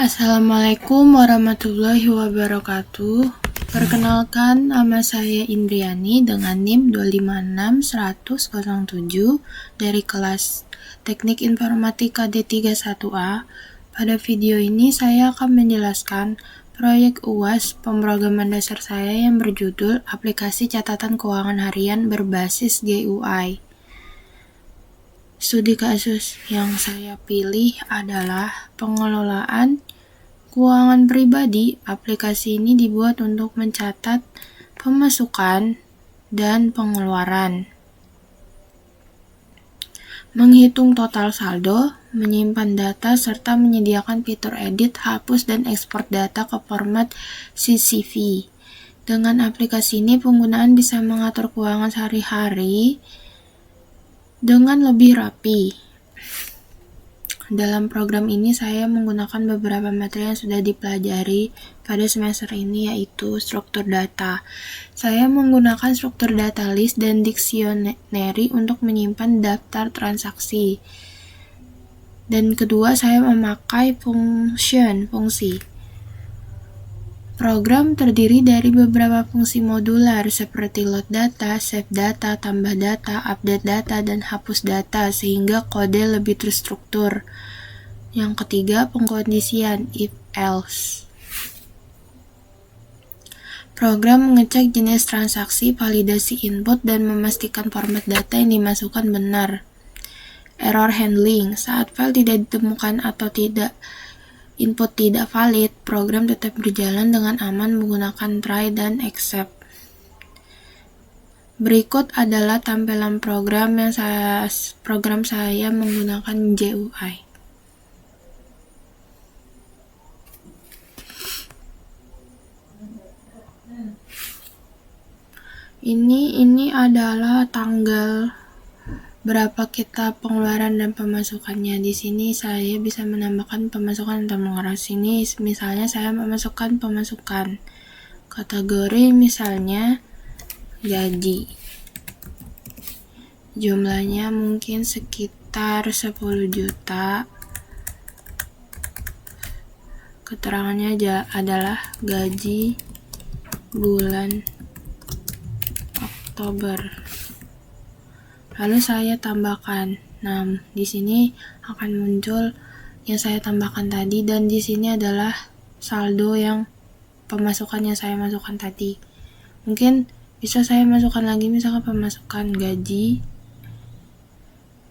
Assalamualaikum warahmatullahi wabarakatuh. Perkenalkan, nama saya Indriani dengan NIM 2561007 dari kelas Teknik Informatika D31A. Pada video ini saya akan menjelaskan proyek UAS pemrograman dasar saya yang berjudul Aplikasi Catatan Keuangan Harian berbasis GUI. Studi kasus yang saya pilih adalah pengelolaan keuangan pribadi. Aplikasi ini dibuat untuk mencatat pemasukan dan pengeluaran, menghitung total saldo, menyimpan data, serta menyediakan fitur edit, hapus, dan ekspor data ke format CSV. Dengan aplikasi ini, penggunaan bisa mengatur keuangan sehari-hari dengan lebih rapi. Dalam program ini saya menggunakan beberapa materi yang sudah dipelajari pada semester ini, yaitu struktur data. Saya menggunakan struktur data list dan dictionary untuk menyimpan daftar transaksi. Dan kedua, saya memakai fungsi. Program terdiri dari beberapa fungsi modular seperti load data, save data, tambah data, update data, dan hapus data sehingga kode lebih terstruktur. Yang ketiga, pengkondisian if else. Program mengecek jenis transaksi, validasi input, dan memastikan format data yang dimasukkan benar. Error handling, saat file tidak ditemukan atau input tidak valid, program tetap berjalan dengan aman menggunakan try dan except. Berikut adalah tampilan program saya menggunakan GUI. Ini adalah tanggal berapa kita pengeluaran dan pemasukannya. Di sini saya bisa menambahkan pemasukan atau mengurangi. Sini misalnya saya memasukkan pemasukan. Kategori misalnya gaji. Jumlahnya mungkin sekitar 10 juta. Keterangannya adalah gaji bulan Oktober. Lalu saya tambahkan. Nah, di sini akan muncul yang saya tambahkan tadi, dan di sini adalah saldo yang pemasukan yang saya masukkan tadi. Mungkin bisa saya masukkan lagi, misalkan pemasukan gaji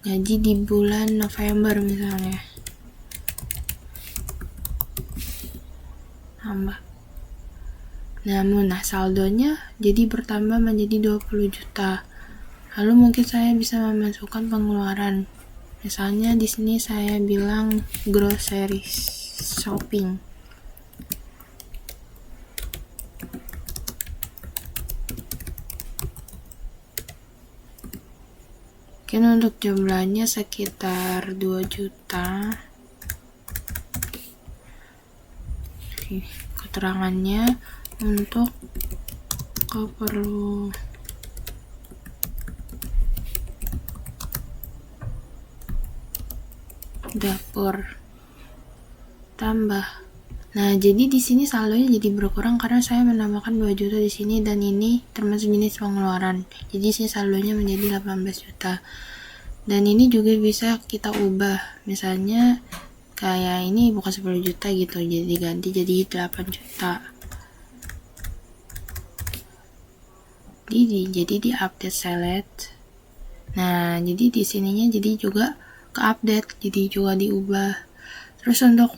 di bulan November misalnya. Tambah. Namun, saldonya jadi bertambah menjadi 20 juta. Lalu mungkin saya bisa memasukkan pengeluaran. Misalnya di sini saya bilang grocery shopping. Mungkin untuk jumlahnya sekitar 2 juta. Keterangannya untuk keperluan dapur tambah. Nah, jadi di sini saldonya jadi berkurang karena saya menambahkan 2 juta di sini, dan ini termasuk jenis pengeluaran. Jadi sini saldonya menjadi 18 juta. Dan ini juga bisa kita ubah. Misalnya kayak ini bukan 10 juta gitu, jadi ganti jadi 8 juta. Jadi di update select. Nah, jadi di sininya jadi juga ke-update, jadi juga diubah. Terus untuk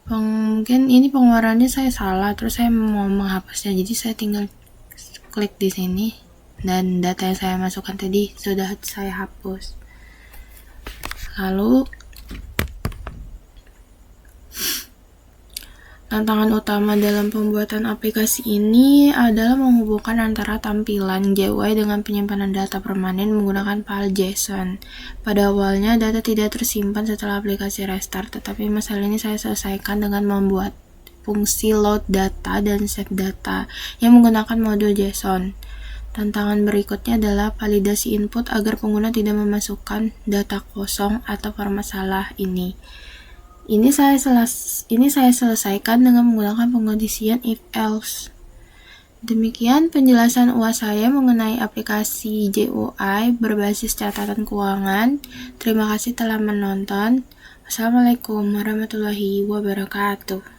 mungkin ini pengeluarannya saya salah, terus saya mau menghapusnya, jadi saya tinggal klik di sini, dan data yang saya masukkan tadi sudah saya hapus. Lalu tantangan utama dalam pembuatan aplikasi ini adalah menghubungkan antara tampilan GUI dengan penyimpanan data permanen menggunakan file JSON. Pada awalnya data tidak tersimpan setelah aplikasi restart, tetapi masalah ini saya selesaikan dengan membuat fungsi load data dan save data yang menggunakan modul JSON. Tantangan berikutnya adalah validasi input agar pengguna tidak memasukkan data kosong atau format salah ini. Ini saya selesaikan dengan menggunakan pengondisian if else. Demikian penjelasan UAS saya mengenai aplikasi JOI berbasis catatan keuangan. Terima kasih telah menonton. Wassalamualaikum warahmatullahi wabarakatuh.